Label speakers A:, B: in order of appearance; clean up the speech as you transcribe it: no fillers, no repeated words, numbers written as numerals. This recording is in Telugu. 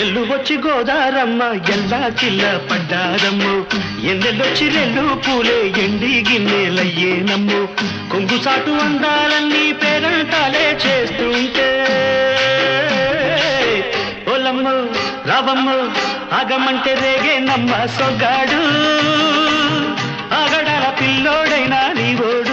A: ఎల్లువొచ్చి గోదారమ్మ ఎల్లా కిల్ల పడ్డారమ్ము ఎన్నెల్లొచ్చి రెండు పూలే ఎండి గిన్నెలయ్యేనమ్ము కొంగు సాటు అందాలన్నీ పేరంటాలే చేస్తుంటే ఓలమ్మ రావమ్మ ఆగమంటే రేగే నమ్మ సొగ్గాడు ఆగడాల పిల్లోడైనా నీవోడు